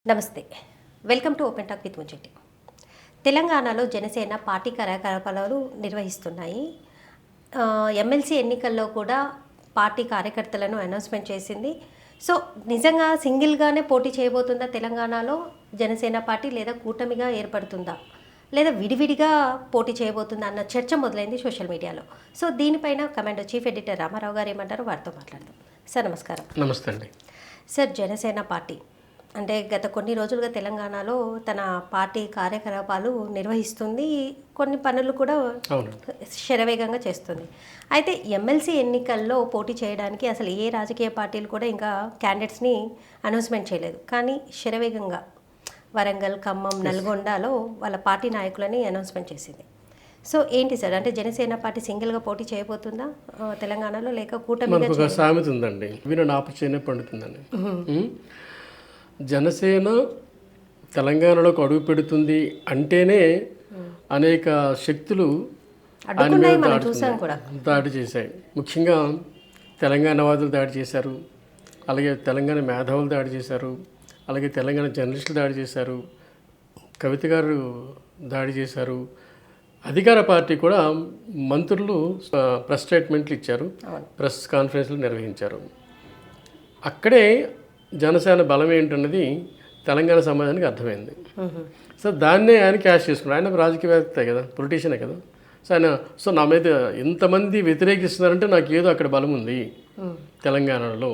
నమస్తే, welcome to open talk with ముచ్చటి. తెలంగాణలో జనసేన పార్టీ కార్యకలాపాలు నిర్వహిస్తున్నాయి. ఎమ్మెల్సీ ఎన్నికల్లో కూడా పార్టీ కార్యకర్తలను అనౌన్స్మెంట్ చేసింది. సో నిజంగా సింగిల్గానే పోటీ చేయబోతుందా తెలంగాణలో జనసేన పార్టీ, లేదా కూటమిగా ఏర్పడుతుందా, లేదా విడివిడిగా పోటీ చేయబోతుందా అన్న చర్చ మొదలైంది సోషల్ మీడియాలో. సో దీనిపైన కమాండో చీఫ్ ఎడిటర్ రామారావు గారు ఏమంటారు, వారితో మాట్లాడదాం. సార్ నమస్కారం. నమస్తే అండి. సార్, జనసేన పార్టీ అంటే గత కొన్ని రోజులుగా తెలంగాణలో తన పార్టీ కార్యకలాపాలు నిర్వహిస్తుంది, కొన్ని పనులు కూడా శరవేగంగా చేస్తుంది. అయితే ఎమ్మెల్సీ ఎన్నికల్లో పోటీ చేయడానికి అసలు ఏ రాజకీయ పార్టీలు కూడా ఇంకా క్యాండిడేట్స్ని అనౌన్స్మెంట్ చేయలేదు. కానీ శరవేగంగా వరంగల్, ఖమ్మం, నల్గొండలో వాళ్ళ పార్టీ నాయకులని అనౌన్స్మెంట్ చేసింది. సో ఏంటి సార్, అంటే జనసేన పార్టీ సింగిల్గా పోటీ చేయబోతుందా తెలంగాణలో, లేక కూటమిగా? ఒక సామెత ఉందండి, విన ఆపచేనే పండుతుందని. జనసేన తెలంగాణలోకి అడుగు పెడుతుంది అంటేనే అనేక శక్తులు దాడి చేశాయి. ముఖ్యంగా తెలంగాణవాదులు దాడి చేశారు, అలాగే తెలంగాణ మేధావులు దాడి చేశారు, అలాగే తెలంగాణ జర్నలిస్టులు దాడి చేశారు, కవిత గారు దాడి చేశారు. అధికార పార్టీ కూడా మంత్రులు ప్రెస్ స్టేట్మెంట్లు ఇచ్చారు, ప్రెస్ కాన్ఫరెన్స్లు నిర్వహించారు. అక్కడే జనసేన బలం ఏంటన్నది తెలంగాణ సమాజానికి అర్థమైంది. సో దాన్నే ఆయన క్యాష్ చేసుకున్నాడు. ఆయన రాజకీయవేత్త కదా, పొలిటీషియనే కదా. సో నా మీద ఇంతమంది వ్యతిరేకిస్తున్నారంటే నాకు ఏదో అక్కడ బలం ఉంది తెలంగాణలో.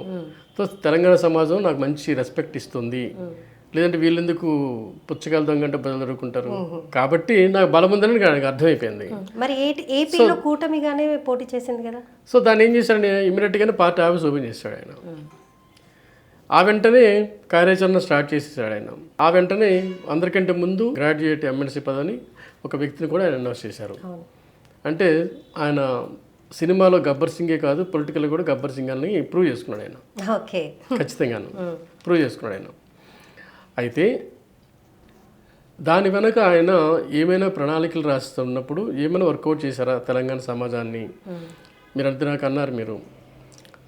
సో తెలంగాణ సమాజం నాకు మంచి రెస్పెక్ట్ ఇస్తుంది, లేదంటే వీళ్ళెందుకు పుచ్చకాయలు దొంగంటే బదులు దొరుకుంటారు, కాబట్టి నాకు బలం ఉందని నాకు అర్థమైపోయింది. మరి ఏపీలో కూటమిగానే పోటీ చేసింది కదా. సో దాన్ని ఏం చేశాడు, ఇమీడియట్గానే పార్టీ ఆఫీస్ ఓపెన్ చేశాడు ఆయన. ఆ వెంటనే కార్యాచరణ స్టార్ట్ చేసేసాడు ఆయన. ఆ వెంటనే అందరికంటే ముందు గ్రాడ్యుయేట్ ఎమ్మెల్సీ పదవిని ఒక వ్యక్తిని కూడా ఆయన అనౌన్స్ చేశారు. అంటే ఆయన సినిమాలో గబ్బర్ సింగే కాదు, పొలిటికల్ కూడా గబ్బర్ సింగ్ అని ప్రూవ్ చేసుకున్నాడు ఆయన. ఓకే, ఖచ్చితంగాను ప్రూవ్ చేసుకున్నాడు ఆయన. అయితే దాని వెనక ఆయన ఏమైనా ప్రణాళికలు రాస్తున్నప్పుడు ఏమైనా వర్కౌట్ చేశారా తెలంగాణ సమాజాన్ని? మీరు అంతే నాకు అన్నారు. మీరు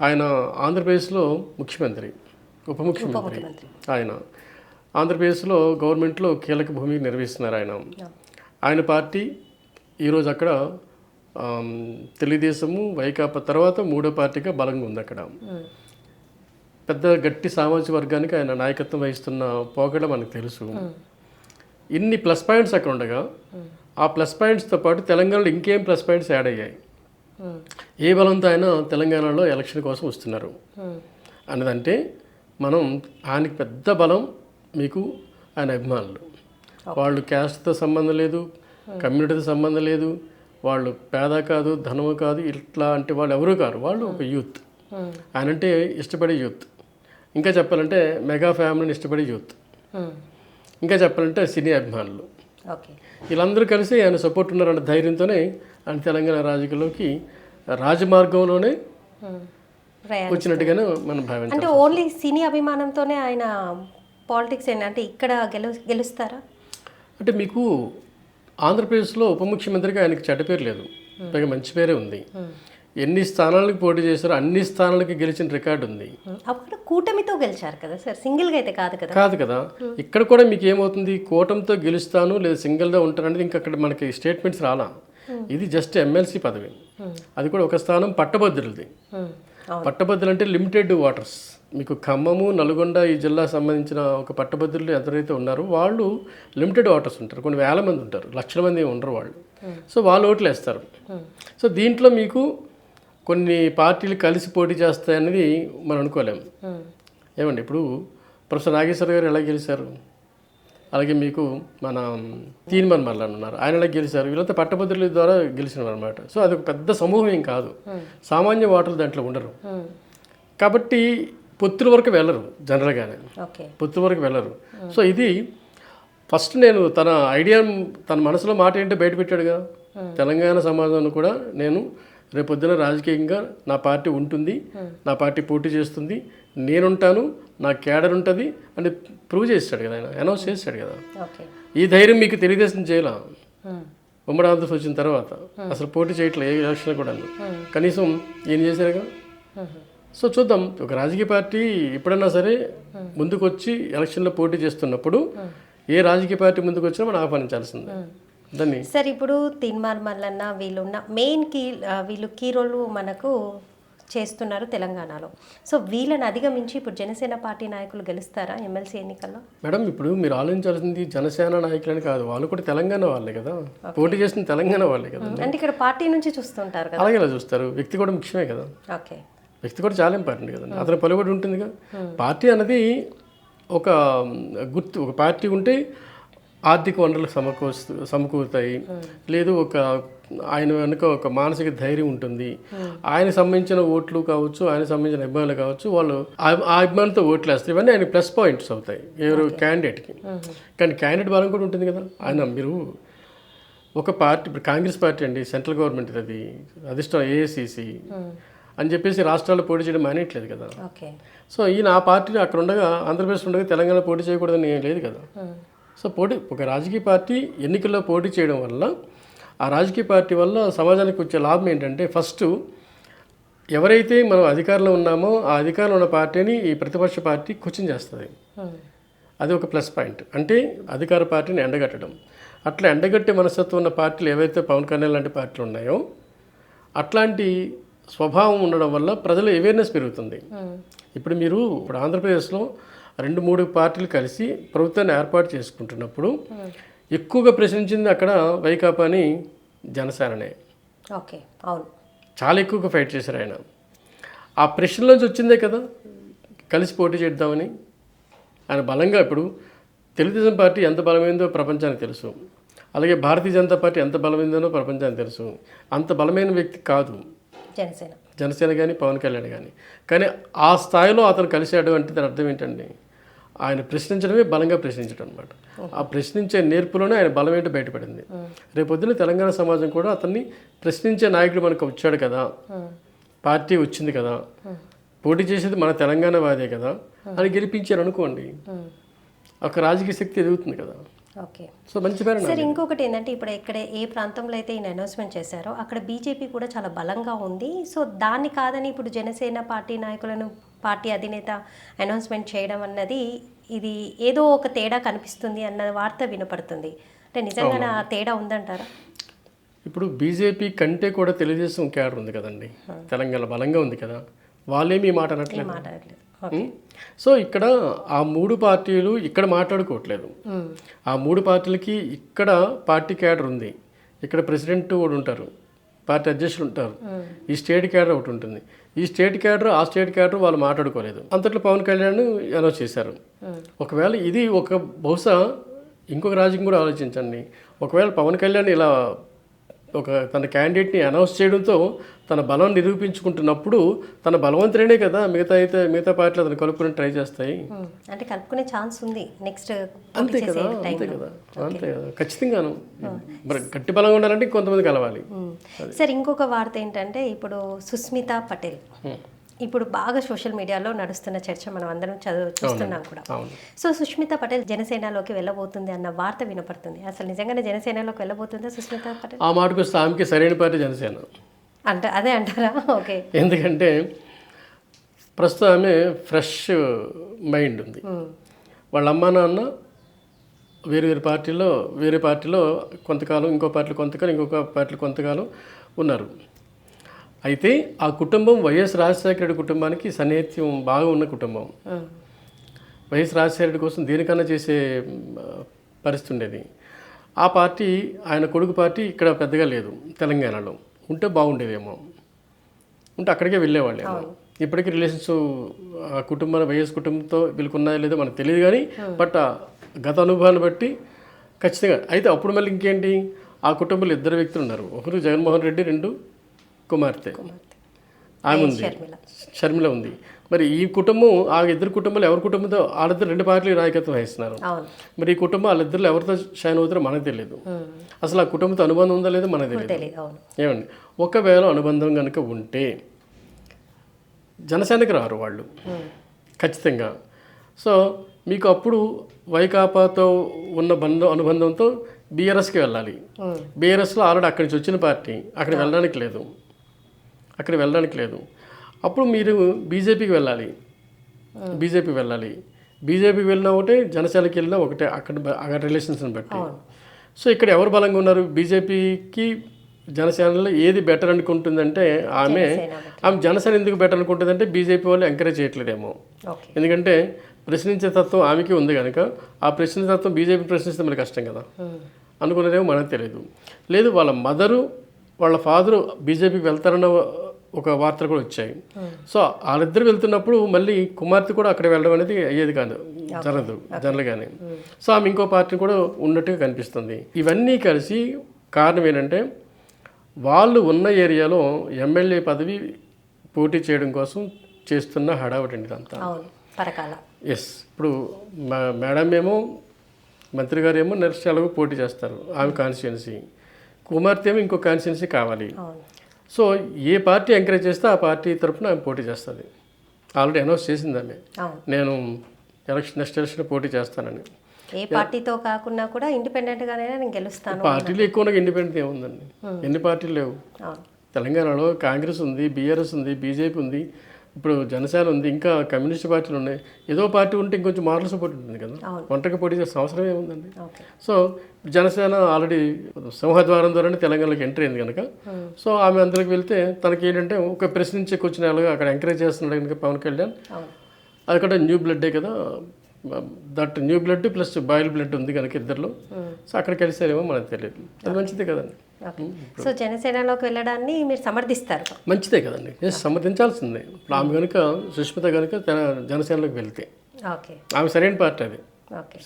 ఆయన ఆంధ్రప్రదేశ్లో ముఖ్యమంత్రి, ఉప ముఖ్యమంత్రి. ఆయన ఆంధ్రప్రదేశ్లో గవర్నమెంట్లో కీలక భూమికి నిర్వహిస్తున్నారు ఆయన. ఆయన పార్టీ ఈరోజు అక్కడ తెలుగుదేశము, వైకాపా తర్వాత మూడో పార్టీగా బలంగా ఉంది. అక్కడ పెద్ద గట్టి సామాజిక వర్గానికి ఆయన నాయకత్వం వహిస్తున్న పోకడ మనకు తెలుసు. ఇన్ని ప్లస్ పాయింట్స్ అక్కడ ఉండగా ఆ ప్లస్ పాయింట్స్తో పాటు తెలంగాణలో ఇంకేం ప్లస్ పాయింట్స్ యాడ్ అయ్యాయి, ఏ బలంతో ఆయన తెలంగాణలో ఎలక్షన్ కోసం వస్తున్నారు అన్నదంటే మనం ఆయనకి పెద్ద బలం మీకు ఆయన అభిమానులు. వాళ్ళు క్యాస్ట్తో సంబంధం లేదు, కమ్యూనిటీతో సంబంధం లేదు, వాళ్ళు పేద కాదు, ధనము కాదు, ఇట్లా అంటే వాళ్ళు ఎవరూ కాదు. వాళ్ళు ఒక యూత్, ఆయన అంటే ఇష్టపడే యూత్. ఇంకా చెప్పాలంటే మెగా ఫ్యామిలీని ఇష్టపడే యూత్. ఇంకా చెప్పాలంటే సినీ అభిమానులు. వీళ్ళందరూ కలిసి ఆయన సపోర్ట్ ఉన్నారన్న ధైర్యంతోనే ఆయన తెలంగాణ రాజకీయాల్లోకి రాజమార్గంలోనే వచ్చినట్టుగానే మనం భావించాలి. అంటే ఓన్లీ సినీ అభిమానంతోనే ఆయన పాలిటిక్స్ అంటే ఇక్కడ గెలుస్తారా? అంటే మీకు ఆంధ్రప్రదేశ్లో ఉప ముఖ్యమంత్రిగా ఆయనకి చెడ్డ పేరు లేదు, పైగా మంచి పేరే ఉంది. ఎన్ని స్థానాలకు పోటీ చేశారో అన్ని స్థానాలకి గెలిచిన రికార్డు ఉంది. అప్పుడు కూటమితో గెలిచారు కదా సార్, సింగిల్గా అయితే కాదు కదా. కాదు కదా. ఇక్కడ కూడా మీకు ఏమవుతుంది, కూటమితో గెలుస్తాను లేదా సింగిల్గా ఉంటాను అనేది ఇంకా అక్కడ మనకి స్టేట్మెంట్స్ రాలా. ఇది జస్ట్ ఎమ్మెల్సీ పదవి, అది కూడా ఒక స్థానం పట్టభద్రులది. పట్టభద్రులు అంటే లిమిటెడ్ వాటర్స్. మీకు ఖమ్మము, నల్గొండ ఈ జిల్లా సంబంధించిన ఒక పట్టభద్రులు ఎంతైతే ఉన్నారో వాళ్ళు లిమిటెడ్ వాటర్స్ ఉంటారు. కొన్ని వేల మంది ఉంటారు, లక్షల మంది ఉండరు వాళ్ళు. సో వాళ్ళు ఓట్లు వేస్తారు. సో దీంట్లో మీకు కొన్ని పార్టీలు కలిసి పోటీ చేస్తాయనేది మనం అనుకోలేము. ఏమండి, ఇప్పుడు ప్రొఫెసర్ నాగేశ్వర గారు ఎలా గెలిచారు, అలాగే మీకు మన తీన్మన్ మల్లాన్ ఉన్నారు, ఆయన ఎలా గెలిచారు. వీళ్ళంతా పట్టభద్రుల ద్వారా గెలిచినారు అనమాట. సో అది ఒక పెద్ద సమూహం ఏం కాదు, సామాన్య ఓటర్లు దాంట్లో ఉండరు. కాబట్టి పొత్తుల వరకు వెళ్ళరు, జనరల్గానే పొత్తుల వరకు వెళ్ళరు. సో ఇది ఫస్ట్ నేను తన ఐడియా, తన మనసులో మాట ఏంటో బయట పెట్టాడుగా. తెలంగాణ సమాజాన్ని కూడా నేను రేపొద్దున రాజకీయంగా నా పార్టీ ఉంటుంది, నా పార్టీ పోటీ చేస్తుంది, నేనుంటాను, నా క్యాడర్ ఉంటుంది అని ప్రూవ్ చేస్తాడు కదా ఆయన, అనౌన్స్ చేస్తాడు కదా. ఈ ధైర్యం మీకు తెలుగుదేశం చేయాల. ఉమ్మడి ఆంధ్రప్రదేశ్ వచ్చిన తర్వాత అసలు పోటీ చేయట్లేదు ఏ ఎలక్షన్ కూడా. కనీసం ఏం చేశారుగా. సో చూద్దాం, ఒక రాజకీయ పార్టీ ఎప్పుడైనా సరే ముందుకు వచ్చి ఎలక్షన్లో పోటీ చేస్తున్నప్పుడు ఏ రాజకీయ పార్టీ ముందుకు వచ్చినా మనం ఆహ్వానించాల్సిందే దాన్ని. సార్ ఇప్పుడు తీన్మార్ మల్లన్న వీళ్ళున్న మెయిన్ వీళ్ళు కీ రోల్ మనకు చేస్తున్నారు తెలంగాణలో. సో వీళ్ళని అధిగమించి ఇప్పుడు జనసేన పార్టీ నాయకులు గెలుస్తారా ఎమ్మెల్సీ ఎన్నికల్లో? మేడం, ఇప్పుడు మీరు ఆలోచించాల్సింది జనసేన నాయకులని కాదు, వాళ్ళు కూడా తెలంగాణ వాళ్ళే కదా, పోటీ చేసిన తెలంగాణ వాళ్ళే కదా. అంటే ఇక్కడ పార్టీ నుంచి చూస్తుంటారు కదా. అలాగే చూస్తారు, వ్యక్తి కూడా ముఖ్యమే కదా. ఓకే, వ్యక్తి కూడా చాలా ఇంపార్టెంట్ కదండి, అతని పలుబడి ఉంటుందిగా. పార్టీ అన్నది ఒక గుర్తు, ఒక పార్టీ ఉంటే ఆర్థిక వనరులకు సమకూరుతాయి, లేదు ఒక ఆయన వెనుక ఒక మానసిక ధైర్యం ఉంటుంది, ఆయనకు సంబంధించిన ఓట్లు కావచ్చు, ఆయనకు సంబంధించిన అభిమానులు కావచ్చు, వాళ్ళు ఆ అభిమానులతో ఓట్లు వేస్తారు. ఇవన్నీ ఆయన ప్లస్ పాయింట్స్ అవుతాయి ఎవరు క్యాండిడేట్కి. కానీ క్యాండిడేట్ బలం కూడా ఉంటుంది కదా. ఆయన మీరు ఒక పార్టీ, ఇప్పుడు కాంగ్రెస్ పార్టీ అండి, సెంట్రల్ గవర్నమెంట్ అది అధిష్టానం ఏఐసిసి అని చెప్పేసి రాష్ట్రాల్లో పోటీ చేయడం మానేయట్లేదు కదా. సో ఈయన ఆ పార్టీని అక్కడ ఉండగా, ఆంధ్రప్రదేశ్ ఉండగా తెలంగాణ పోటీ చేయకూడదని ఏం లేదు కదా. సో ఒక రాజకీయ పార్టీ ఎన్నికల్లో పోటీ చేయడం వల్ల, ఆ రాజకీయ పార్టీ వల్ల సమాజానికి వచ్చే లాభం ఏంటంటే, ఫస్ట్ ఎవరైతే మనం అధికారంలో ఉన్నామో ఆ అధికారంలో ఉన్న పార్టీని ఈ ప్రతిపక్ష పార్టీ క్వశ్చన్ చేస్తుంది. అది ఒక ప్లస్ పాయింట్. అంటే అధికార పార్టీని ఎండగట్టడం. అట్లా ఎండగట్టే మనస్తత్వం ఉన్న పార్టీలు ఏవైతే పవన్ కళ్యాణ్ లాంటి పార్టీలు ఉన్నాయో, అట్లాంటి స్వభావం ఉండడం వల్ల ప్రజల అవేర్నెస్ పెరుగుతుంది. ఇప్పుడు ఆంధ్రప్రదేశ్లో 2-3 పార్టీలు కలిసి ప్రభుత్వాన్ని ఏర్పాటు చేసుకుంటున్నప్పుడు ఎక్కువగా ప్రశ్నించింది అక్కడ వైకాపాని, జనసేననే. ఓకే, అవును, చాలా ఎక్కువగా ఫైట్ చేశారు ఆయన. ఆ ప్రశ్నలోంచి వచ్చిందే కదా కలిసి పోటీ చేద్దామని ఆయన బలంగా. ఇప్పుడు తెలుగుదేశం పార్టీ ఎంత బలమైందో ప్రపంచానికి తెలుసు, అలాగే భారతీయ జనతా పార్టీ ఎంత బలమైందో ప్రపంచానికి తెలుసు. అంత బలమైన వ్యక్తి కాదు జనసేన కానీ పవన్ కళ్యాణ్ కానీ ఆ స్థాయిలో అతను కలిశాడు అంటే దాని అర్థం ఏంటండి, ఆయన ప్రశ్నించడమే బలంగా ప్రశ్నించడం అనమాట. ఆ ప్రశ్నించే నేర్పులోనే ఆయన బలం ఏంటో బయటపడింది. రేపొద్దున తెలంగాణ సమాజం కూడా అతన్ని ప్రశ్నించే నాయకుడు మనకు వచ్చాడు కదా, పార్టీ వచ్చింది కదా, పోటీ చేసేది మన తెలంగాణ వాదే కదా అని గెలిపించారు అనుకోండి, ఒక రాజకీయ శక్తి ఎదుగుతుంది కదా. ఓకే, సో మంచి పేరు. సార్ ఇంకొకటి ఏంటంటే, ఇప్పుడు ఏ ప్రాంతంలో అయితే ఈయన అనౌన్స్మెంట్ చేశారో అక్కడ బీజేపీ కూడా చాలా బలంగా ఉంది. సో దాన్ని కాదని ఇప్పుడు జనసేన పార్టీ నాయకులను పార్టీ అధినేత అనౌన్స్మెంట్ చేయడం అన్నది, ఇది ఏదో ఒక తేడా కనిపిస్తుంది అన్న వార్త వినపడుతుంది. అంటే నిజంగా ఆ తేడా ఉందంటారా? ఇప్పుడు బీజేపీ కంటే కూడా తెలుగుదేశం క్యాడర్ ఉంది కదండి, తెలంగాణ బలంగా ఉంది కదా, వాళ్ళేమీ మాట అనట్లేదు. సో ఇక్కడ ఆ 3 పార్టీలు ఇక్కడ మాట్లాడుకోవట్లేదు. ఆ 3 పార్టీలకి ఇక్కడ పార్టీ క్యాడర్ ఉంది, ఇక్కడ ప్రెసిడెంట్ కూడా ఉంటారు, పార్టీ అధ్యక్షులు ఉంటారు, ఈ స్టేట్ క్యాడర్ ఒకటి ఉంటుంది. ఈ స్టేట్ క్యాడర్ ఆ స్టేట్ క్యాడర్ వాళ్ళు మాట్లాడుకోలేదు. అంతట్లో పవన్ కళ్యాణ్ అనౌన్స్ చేశారు. ఒకవేళ ఇది బహుశా ఇంకొక రాజకీయం కూడా ఆలోచించండి. ఒకవేళ పవన్ కళ్యాణ్ ఇలా తన క్యాండిడేట్ని అనౌన్స్ చేయడంతో తన బలం నిరూపించుకుంటున్నప్పుడు, తన బలవంతుడే కదా మిగతా పార్టీలు అతను కలుపుకుని ట్రై చేస్తాయి. అంటే కలుపుకునే ఛాన్స్ ఉంది నెక్స్ట్. అంతే కదా ఖచ్చితంగాను. మరి గట్టి బలంగా ఉండాలంటే కొంతమంది కలవాలి. సార్ ఇంకొక వార్త ఏంటంటే, ఇప్పుడు సుస్మితా పటేల్ ఇప్పుడు బాగా సోషల్ మీడియాలో నడుస్తున్న చర్చ మనం అందరం చూస్తున్నాం కూడా. సో సుష్మితా పటేల్ జనసేనలోకి వెళ్ళబోతుంది అన్న వార్త వినపడుతుంది. అసలు నిజంగానే జనసేనలోకి వెళ్ళబోతుందా సుష్మితా పటేల్? ఆ మాటకు వస్తే ఆమెకి సరైన పార్టీ జనసేన అదే అంటారా? ఓకే, ఎందుకంటే ప్రస్తుతం ఆమె ఫ్రెష్ మైండ్ ఉంది. వాళ్ళ అమ్మా నాన్న వేరే పార్టీలో కొంతకాలం, ఇంకో పార్టీలో కొంతకాలం, ఇంకొక పార్టీలో కొంతకాలం ఉన్నారు. అయితే ఆ కుటుంబం వైఎస్ రాజశేఖర రెడ్డి కుటుంబానికి సన్నిహిత్యం బాగా ఉన్న కుటుంబం. వైఎస్ రాజశేఖర రెడ్డి కోసం దేనికన్నా చేసే పరిస్థితి ఉండేది. ఆ పార్టీ, ఆయన కొడుకు పార్టీ ఇక్కడ పెద్దగా లేదు తెలంగాణలో. ఉంటే బాగుండేదేమో, ఉంటే అక్కడికే వెళ్ళేవాళ్ళేమో. ఇప్పటికీ రిలేషన్స్ ఆ కుటుంబాన్ని, వైఎస్ కుటుంబంతో వీళ్ళకి ఉన్నాయో లేదో మనకు తెలియదు కానీ, బట్ గత అనుభవాన్ని బట్టి ఖచ్చితంగా. అయితే అప్పుడు మళ్ళీ ఇంకేంటి, ఆ కుటుంబంలో 2 వ్యక్తులు ఉన్నారు. ఒకరు జగన్మోహన్ రెడ్డి, 2 కుమార్తె ఆమె ఉంది, షర్మిల ఉంది. మరి ఈ కుటుంబం, ఆ 2 కుటుంబాలు ఎవరి కుటుంబంతో, వాళ్ళిద్దరు 2 పార్టీలు నాయకత్వం వహిస్తున్నారు. మరి ఈ కుటుంబం వాళ్ళిద్దరు ఎవరితో షైన్ అవుతారో మనకు తెలియదు. అసలు ఆ కుటుంబంతో అనుబంధం ఉందా లేదో మనకు తెలియదు. ఏమండి, ఒకవేళ అనుబంధం కనుక ఉంటే జనసేనకి రారు వాళ్ళు ఖచ్చితంగా. సో మీకు అప్పుడు వైకాపాతో ఉన్న అనుబంధంతో బీఆర్ఎస్కి వెళ్ళాలి. బీఆర్ఎస్లో ఆల్రెడీ అక్కడి నుంచి వచ్చిన పార్టీ, అక్కడికి వెళ్ళడానికి లేదు. అప్పుడు మీరు బీజేపీకి వెళ్ళాలి. బీజేపీకి వెళ్ళినా ఒకటే, జనసేనకి వెళ్ళినా ఒకటే, అక్కడ రిలేషన్స్ని బట్టి. సో ఇక్కడ ఎవరు బలంగా ఉన్నారు? బీజేపీకి జనసేనలో ఏది బెటర్ అనుకుంటుందంటే ఆమె జనసేన ఎందుకు బెటర్ అనుకుంటుందంటే బీజేపీ వాళ్ళు ఎంకరేజ్ చేయట్లేదేమో. ఎందుకంటే ప్రశ్నించే తత్వం ఆమెకి ఉంది కనుక ఆ ప్రశ్నించే తత్వం బీజేపీ ప్రశ్నిస్తే మనకి కష్టం కదా అనుకునేదేమో మనకు తెలియదు. లేదు వాళ్ళ మదరు వాళ్ళ ఫాదరు బీజేపీకి వెళ్తారన్న ఒక వార్తలు కూడా వచ్చాయి. సో వాళ్ళిద్దరు వెళ్తున్నప్పుడు మళ్ళీ కుమార్తె కూడా అక్కడ వెళ్ళడం అనేది అయ్యేది కాదు, జరగదు జనరల్గానే. సో ఆమె ఇంకో పార్టీ కూడా ఉన్నట్టుగా కనిపిస్తుంది. ఇవన్నీ కలిసి కారణం ఏంటంటే వాళ్ళు ఉన్న ఏరియాలో ఎమ్మెల్యే పదవి పోటీ చేయడం కోసం చేస్తున్న హడావుడి ఇదంతా. ఎస్, ఇప్పుడు మేడం ఏమో మంత్రి గారు ఏమో నెక్స్ట్ ఎలాగో పోటీ చేస్తారు, ఆమె కాన్స్టిట్యున్సీ. కుమార్తె ఏమో ఇంకో కాన్స్టిట్యున్సీ కావాలి. సో ఏ పార్టీ ఎంకరేజ్ చేస్తే ఆ పార్టీ తరఫున ఆమె పోటీ చేస్తుంది. ఆల్రెడీ అనౌన్స్ చేసింది ఆమె, నేను నెక్స్ట్ ఎలక్షన్ పోటీ చేస్తానని. ఏ పార్టీతో కాకుండా కూడా ఇండిపెండెంట్గానే నేను గెలుస్తాను. పార్టీలు ఎక్కువ ఇండిపెండెంట్ ఏముందండి, ఎన్ని పార్టీలు లేవు. తెలంగాణలో కాంగ్రెస్ ఉంది, బీఆర్ఎస్ ఉంది, బీజేపీ ఉంది, ఇప్పుడు జనసేన ఉంది, ఇంకా కమ్యూనిస్ట్ పార్టీలు ఉన్నాయి. ఏదో పార్టీ ఉంటే ఇంకొంచెం మారల్ సపోర్ట్ ఉంటుంది కదా, ఒంటరిగా పోటీ చేసే అవసరం ఏముందండి. సో జనసేన ఆల్రెడీ సింహద్వారం ద్వారానే తెలంగాణలోకి ఎంట్రీ అయింది కనుక, సో ఆమె అందులోకి వెళ్తే తనకి ఏంటంటే ఒక ప్రశ్నించే కూర్చుని అలాగా అక్కడ ఎంకరేజ్ చేస్తున్నాడు కనుక పవన్ కళ్యాణ్. అది కూడా న్యూ బ్లడ్డే కదా, that new blood plus boil blood ఉంది కనుక ఇద్దరిలో. సో అక్కడ కలిసారేమో మనకు తెలియదు, అది మంచిదే కదండి. సో జనసేనలోకి వెళ్ళడాన్ని మీరు సమర్థిస్తారు? మంచిదే కదండి, సమర్థించాల్సిందే. ఇప్పుడు ఆమె కనుక సుష్మిత కనుక జనసేనలోకి వెళ్తే ఆమె సరైన పార్టీ, అది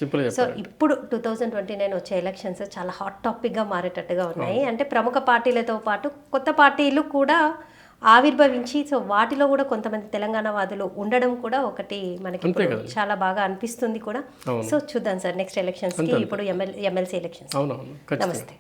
సింపుల్. సో ఇప్పుడు 2029 వచ్చే ఎలక్షన్స్ చాలా హాట్ టాపిక్గా మారేటట్టుగా ఉన్నాయి. అంటే ప్రముఖ పార్టీలతో పాటు కొత్త పార్టీలు కూడా ఆవిర్భవించి, సో వాటిలో కూడా కొంతమంది తెలంగాణ వాదులు ఉండడం కూడా ఒకటి మనకి చాలా బాగా అనిపిస్తుంది కూడా. సో చూద్దాం సార్ నెక్స్ట్ ఎలక్షన్స్కి, ఇప్పుడు ఎమ్మెల్సీ ఎలక్షన్స్. నమస్తే.